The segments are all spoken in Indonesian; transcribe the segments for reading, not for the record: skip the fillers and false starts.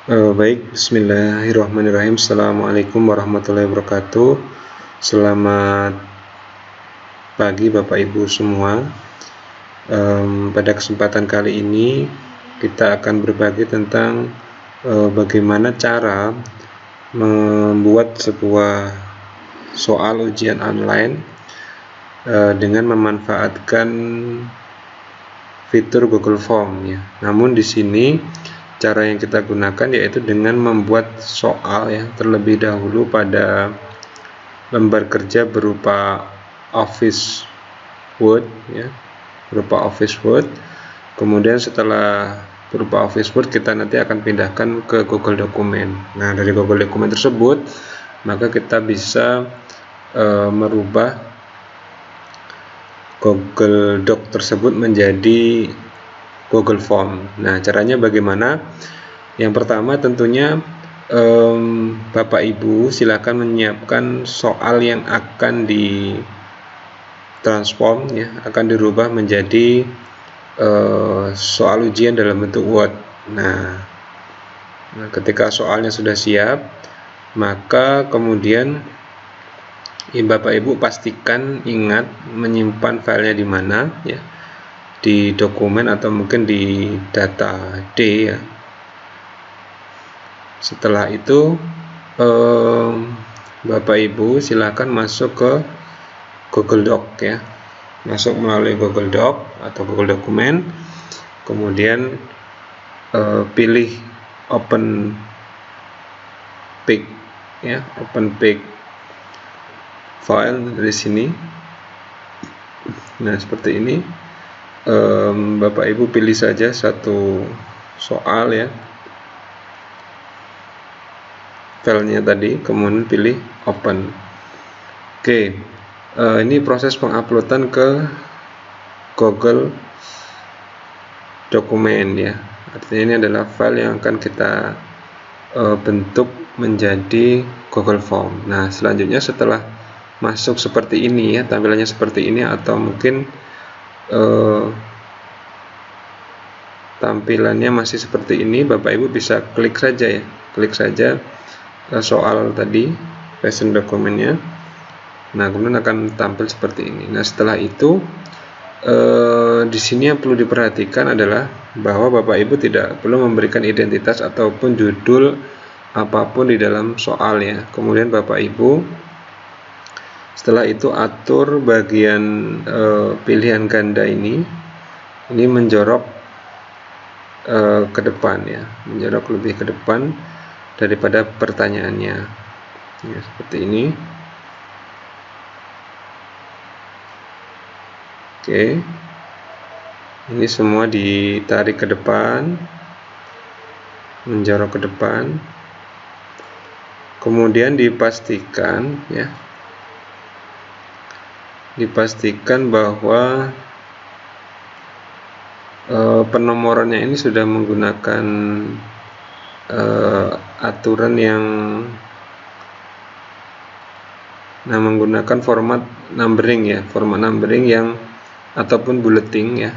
Baik, bismillahirrahmanirrahim. Assalamualaikum warahmatullahi wabarakatuh. Selamat pagi Bapak Ibu semua. Pada kesempatan kali ini kita akan berbagi tentang bagaimana cara membuat sebuah soal ujian online dengan memanfaatkan fitur Google Form ya. Namun di sini cara yang kita gunakan yaitu dengan membuat soal ya terlebih dahulu pada lembar kerja berupa Office Word ya, berupa Office Word. Kemudian setelah berupa Office Word kita nanti akan pindahkan ke Google Dokumen. Nah, dari Google Dokumen tersebut maka kita bisa merubah Google Doc tersebut menjadi Google Form. Nah, caranya bagaimana? Yang pertama tentunya Bapak Ibu silakan menyiapkan soal yang akan ditransform ya, akan dirubah menjadi soal ujian dalam bentuk Word. Nah, ketika soalnya sudah siap, maka kemudian Bapak Ibu pastikan ingat menyimpan filenya di mana ya, di dokumen atau mungkin di data D ya. Setelah itu Bapak Ibu silakan masuk ke Google Doc ya, masuk melalui Google Doc atau Google Dokumen, kemudian pilih Open Pic ya, Open Pic file dari sini. Nah, seperti ini. Bapak Ibu pilih saja satu soal ya, filenya tadi, kemudian pilih open. Oke, ini proses penguploadan ke Google Dokumen ya. Artinya ini adalah file yang akan kita bentuk menjadi Google Form. Nah, selanjutnya setelah masuk seperti ini ya, tampilannya seperti ini, atau mungkin tampilannya masih seperti ini, Bapak Ibu bisa klik saja ya, klik saja soal tadi, present dokumennya. Nah, kemudian akan tampil seperti ini. Nah, setelah itu di sini yang perlu diperhatikan adalah bahwa Bapak Ibu tidak perlu memberikan identitas ataupun judul apapun di dalam soal ya. Kemudian Bapak Ibu setelah itu atur bagian pilihan ganda ini menjorok ke depan ya, menjorok lebih ke depan daripada pertanyaannya ya, seperti ini. Oke, ini semua ditarik ke depan, menjorok ke depan, kemudian dipastikan ya, dipastikan bahwa penomorannya ini sudah menggunakan aturan yang menggunakan format numbering ya, format numbering yang ataupun bulleting ya,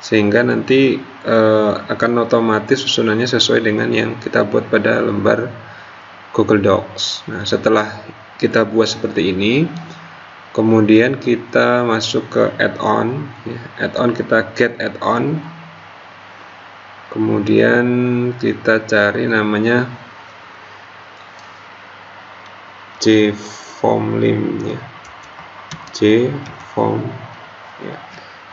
sehingga nanti akan otomatis susunannya sesuai dengan yang kita buat pada lembar Google Docs. Nah, setelah kita buat seperti ini, kemudian kita masuk ke add-on ya. Add-on kita get add-on, kemudian kita cari namanya JForm lim ya, JForm ya,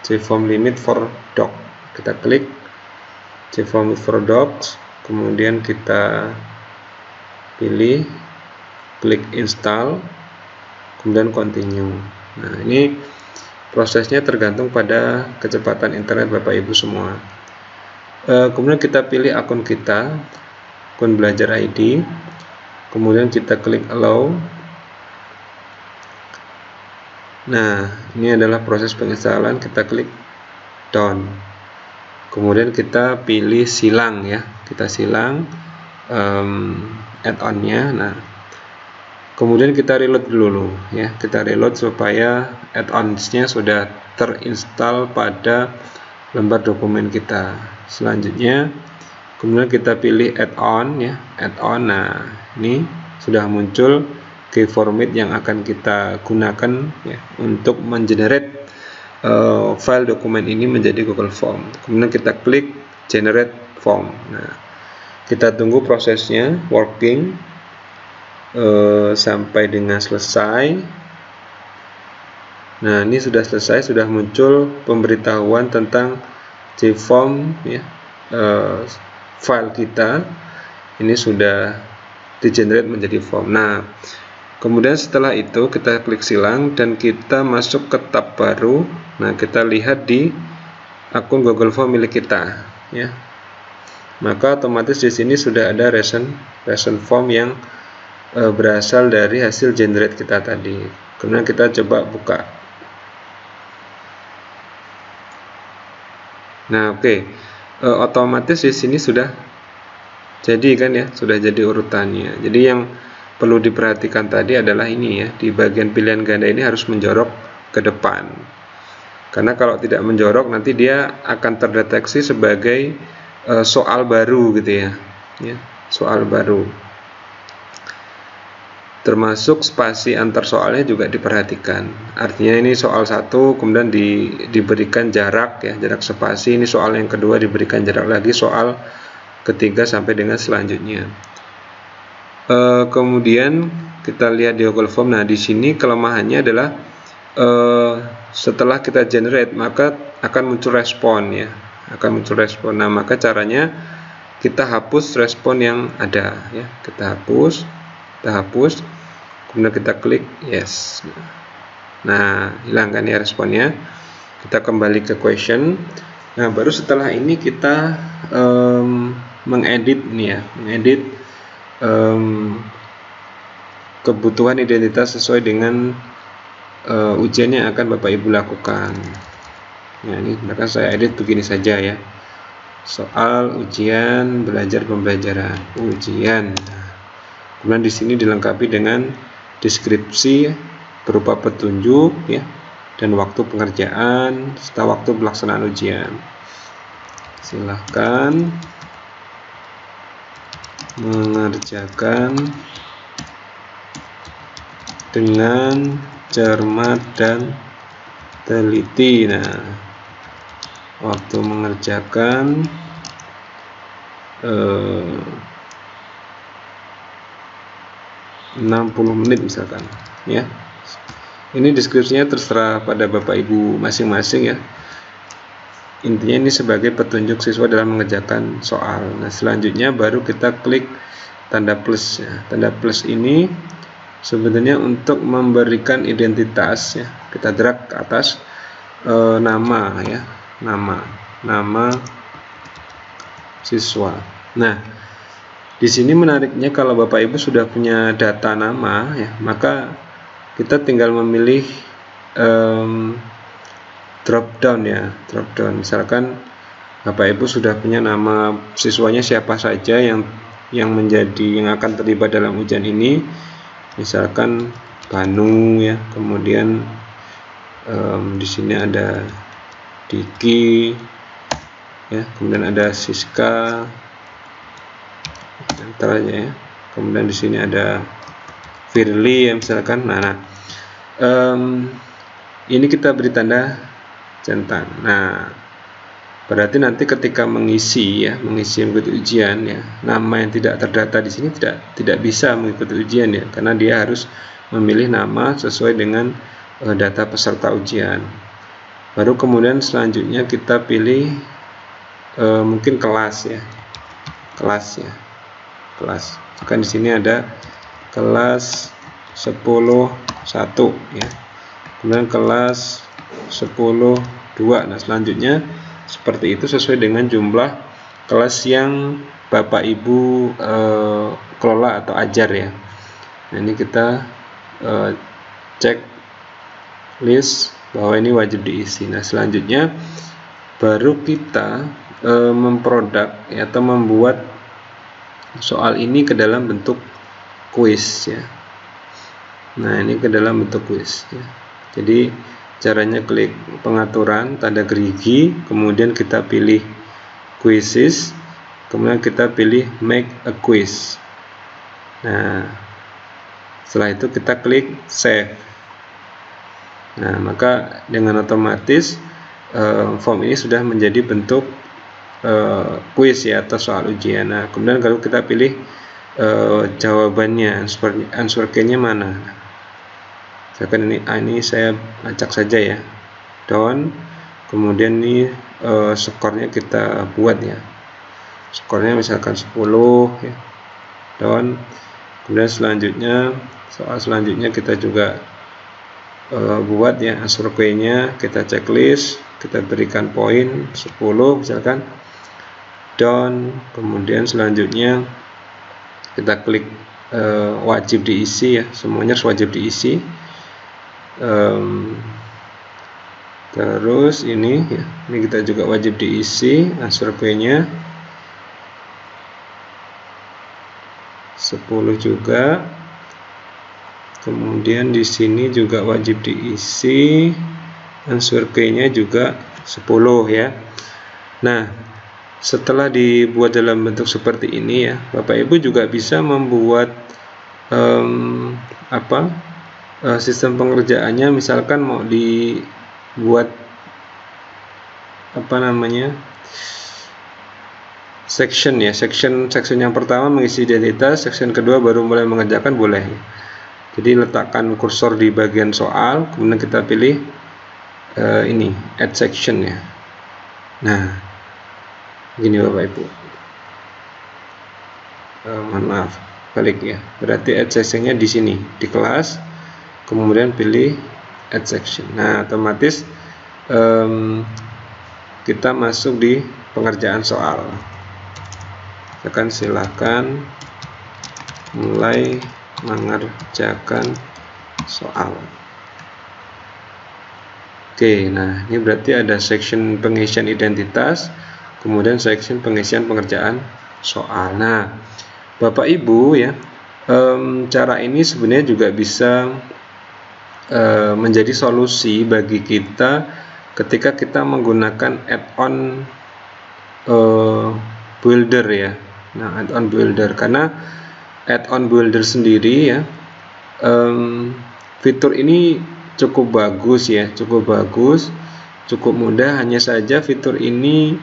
JForm limit for doc. Kita klik JForm for docs, kemudian kita pilih, klik install, kemudian continue. Nah, ini prosesnya tergantung pada kecepatan internet Bapak Ibu semua. Kemudian kita pilih akun kita, akun belajar ID, kemudian kita klik allow. Nah, ini adalah proses penginstalan, kita klik done. Kemudian kita pilih silang ya, kita silang add-on-nya. Nah, kemudian kita reload dulu ya, kita reload supaya add-ons-nya sudah terinstall pada lembar dokumen kita. Selanjutnya kemudian kita pilih add-on ya, add-on. Nah, ini sudah muncul key format yang akan kita gunakan ya untuk mengenerate file dokumen ini menjadi Google Form. Kemudian kita klik generate form. Nah, kita tunggu prosesnya working sampai dengan selesai. Nah, ini sudah selesai, sudah muncul pemberitahuan tentang JForm ya, file kita ini sudah di-generate menjadi form. Nah, kemudian setelah itu kita klik silang dan kita masuk ke tab baru. Nah, kita lihat di akun Google Form milik kita ya. Maka otomatis di sini sudah ada recent form yang berasal dari hasil generate kita tadi. Kemudian kita coba buka. Nah, oke. Otomatis di sini sudah jadi kan ya, sudah jadi urutannya. Jadi yang perlu diperhatikan tadi adalah ini ya, di bagian pilihan ganda ini harus menjorok ke depan. Karena kalau tidak menjorok nanti dia akan terdeteksi sebagai soal baru gitu ya. Soal baru. Termasuk spasi antar soalnya juga diperhatikan. Artinya ini soal 1 kemudian diberikan jarak ya, jarak spasi. Ini soal yang kedua diberikan jarak lagi, soal ketiga sampai dengan selanjutnya. Kemudian kita lihat di Google Form. Nah, di sini kelemahannya adalah setelah kita generate maka akan muncul respon ya, akan muncul respon. Nah, maka caranya kita hapus respon yang ada ya, kita hapus, kemudian kita klik yes. Nah, hilang kan ya responnya. Kita kembali ke question. Nah, baru setelah ini kita mengedit nih ya, mengedit kebutuhan identitas sesuai dengan ujian yang akan Bapak Ibu lakukan. Nah, ini maka saya edit begini saja ya. Soal ujian belajar pembelajaran, ujian. Kemudian di sini dilengkapi dengan deskripsi berupa petunjuk ya dan waktu pengerjaan serta waktu pelaksanaan ujian. Silahkan mengerjakan dengan cermat dan teliti. Nah, waktu mengerjakan 60 menit misalkan ya. Ini deskripsinya terserah pada Bapak Ibu masing-masing ya. Intinya ini sebagai petunjuk siswa dalam mengerjakan soal. Nah, selanjutnya baru kita klik tanda plus ya. Tanda plus ini sebenarnya untuk memberikan identitas ya. Kita drag ke atas nama ya, nama siswa. Nah, di sini menariknya kalau Bapak Ibu sudah punya data nama ya, maka kita tinggal memilih drop down ya, drop down. Misalkan Bapak Ibu sudah punya nama siswanya siapa saja yang akan terlibat dalam ujian ini. Misalkan Banu ya, kemudian di sini ada Diki ya, kemudian ada Siska antaranya ya, kemudian di sini ada Firly ya misalkan. Ini kita beri tanda centang. Nah, berarti nanti ketika mengisi mengikuti ujian ya, nama yang tidak terdata di sini tidak bisa mengikuti ujian ya, karena dia harus memilih nama sesuai dengan data peserta ujian. Baru kemudian selanjutnya kita pilih mungkin kelas ya, kelas. Kan di sini ada kelas 10.1 ya. Kemudian kelas 10.2. Nah, selanjutnya seperti itu sesuai dengan jumlah kelas yang Bapak Ibu kelola atau ajar ya. Nah, ini kita cek list bahwa ini wajib diisi. Nah, selanjutnya baru kita memproduk ya, atau membuat soal ini ke dalam bentuk kuis ya. Nah, ini ke dalam bentuk kuis ya. Jadi caranya klik pengaturan tanda gerigi, kemudian kita pilih quizzes, kemudian kita pilih make a quiz. Nah, setelah itu kita klik save. Nah, maka dengan otomatis form ini sudah menjadi bentuk quiz ya, atau soal ujian. Nah, kemudian kalau kita pilih jawabannya, answer key-nya mana. Misalkan ini saya acak saja ya, down. Kemudian ini skornya kita buat ya, skornya misalkan 10 ya, down. Kemudian selanjutnya, soal selanjutnya kita juga buat ya, answer key-nya kita checklist, kita berikan poin 10 misalkan, down. Kemudian selanjutnya kita klik wajib diisi ya, semuanya harus wajib diisi. Terus ini ya, ini kita juga wajib diisi answer key-nya 10 juga. Kemudian di sini juga wajib diisi answer key-nya juga 10 ya. Nah, setelah dibuat dalam bentuk seperti ini ya, Bapak Ibu juga bisa membuat sistem pengerjaannya. Misalkan mau dibuat section ya, section yang pertama mengisi identitas, section kedua baru mulai mengerjakan, boleh. Jadi letakkan kursor di bagian soal, kemudian kita pilih ini add section ya. Nah, gini Bapak Ibu, mohon maaf, balik ya, berarti add sectionnya di sini di kelas, kemudian pilih add section. Nah, otomatis kita masuk di pengerjaan soal. Silakan mulai mengerjakan soal. Oke, nah ini berarti ada section pengisian identitas, kemudian section pengisian pengerjaan soal. Nah, Bapak Ibu ya, cara ini sebenarnya juga bisa menjadi solusi bagi kita ketika kita menggunakan add-on builder ya. Nah, add-on builder, karena add-on builder sendiri ya, fitur ini cukup bagus ya, cukup mudah. Hanya saja fitur ini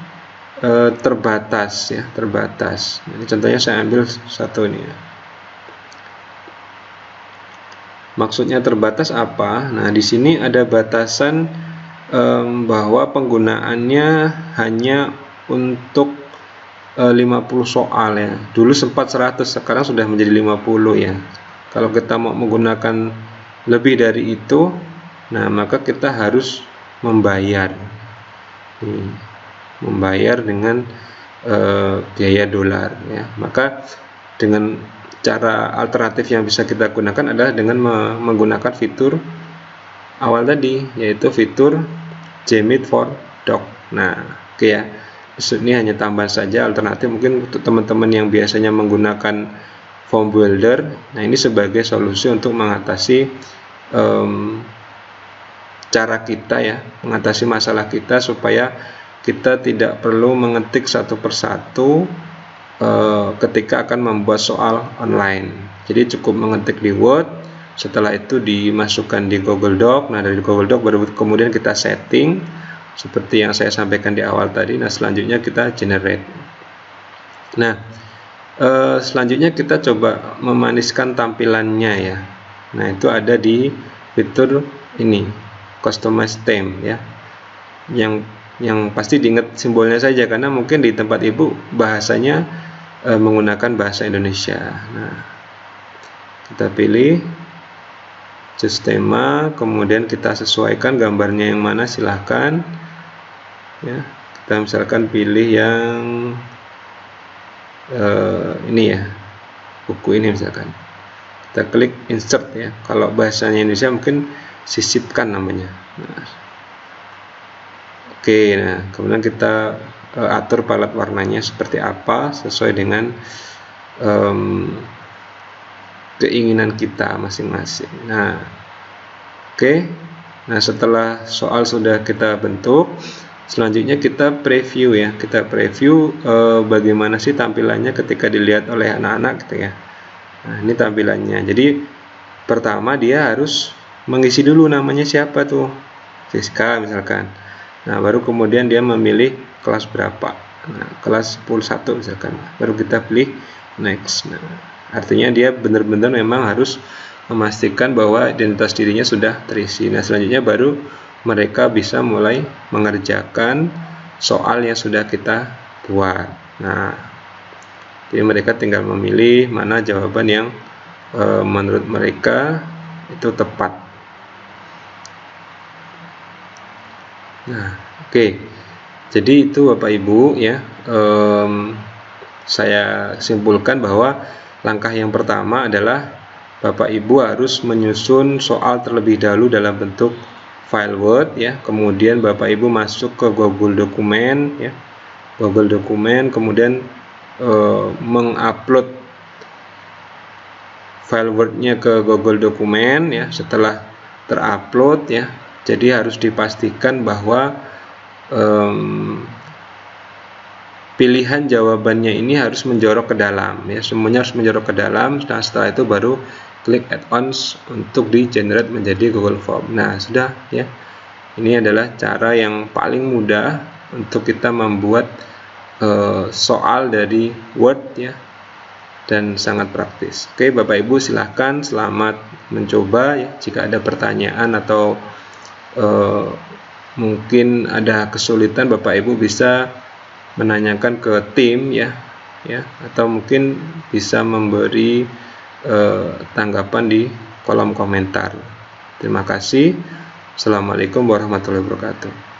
terbatas ya, terbatas. Ini contohnya saya ambil satu ini ya. Maksudnya terbatas apa? Nah, di sini ada batasan bahwa penggunaannya hanya untuk 50 soal ya. Dulu sempat 100, sekarang sudah menjadi 50 ya. Kalau kita mau menggunakan lebih dari itu, nah maka kita harus membayar. Membayar dengan biaya dolar ya. Maka dengan cara alternatif yang bisa kita gunakan adalah dengan menggunakan fitur awal tadi, yaitu fitur Gmeet for Doc. Nah, oke ya. Ini hanya tambahan saja alternatif mungkin untuk teman-teman yang biasanya menggunakan form builder. Nah, ini sebagai solusi untuk mengatasi cara kita ya, mengatasi masalah kita supaya kita tidak perlu mengetik satu persatu ketika akan membuat soal online. Jadi cukup mengetik di Word, setelah itu dimasukkan di Google Doc. Nah, dari Google Doc baru kemudian kita setting seperti yang saya sampaikan di awal tadi. Nah, selanjutnya kita generate. Nah, selanjutnya kita coba memaniskan tampilannya ya. Nah, itu ada di fitur ini, customize theme ya. Yang pasti diingat simbolnya saja, karena mungkin di tempat Ibu bahasanya menggunakan bahasa Indonesia. Nah, kita pilih choose tema, kemudian kita sesuaikan gambarnya yang mana, silahkan ya. Kita misalkan pilih yang ini ya, buku ini misalkan. Kita klik insert ya. Kalau bahasanya Indonesia mungkin sisipkan namanya. Nah, oke, nah kemudian kita atur palet warnanya seperti apa sesuai dengan keinginan kita masing-masing. Nah, oke. Nah, setelah soal sudah kita bentuk, Selanjutnya kita preview ya, kita preview bagaimana sih tampilannya ketika dilihat oleh anak-anak gitu ya. Nah, ini tampilannya. Jadi pertama dia harus mengisi dulu namanya siapa tuh, Siska misalkan. Nah, baru kemudian dia memilih kelas berapa. Nah, kelas 10.1 misalkan. Baru kita pilih next. Nah, artinya dia benar-benar memang harus memastikan bahwa identitas dirinya sudah terisi. Nah, selanjutnya baru mereka bisa mulai mengerjakan soal yang sudah kita buat. Nah, jadi mereka tinggal memilih mana jawaban yang menurut mereka itu tepat. Nah, oke. Jadi itu Bapak Ibu ya, saya simpulkan bahwa langkah yang pertama adalah Bapak Ibu harus menyusun soal terlebih dahulu dalam bentuk file Word ya, kemudian Bapak Ibu masuk ke Google Dokumen ya, Google Dokumen, kemudian mengupload file Word-nya ke Google Dokumen ya. Setelah terupload ya, jadi harus dipastikan bahwa pilihan jawabannya ini harus menjorok ke dalam ya, semuanya harus menjorok ke dalam. Nah, setelah itu baru klik add-ons untuk di generate menjadi Google Form. Nah, sudah ya. Ini adalah cara yang paling mudah untuk kita membuat soal dari Word ya, dan sangat praktis. Oke, Bapak Ibu silahkan selamat mencoba ya. Jika ada pertanyaan atau mungkin ada kesulitan, Bapak Ibu bisa menanyakan ke tim ya, atau mungkin bisa memberi tanggapan di kolom komentar. Terima kasih. Assalamualaikum warahmatullahi wabarakatuh.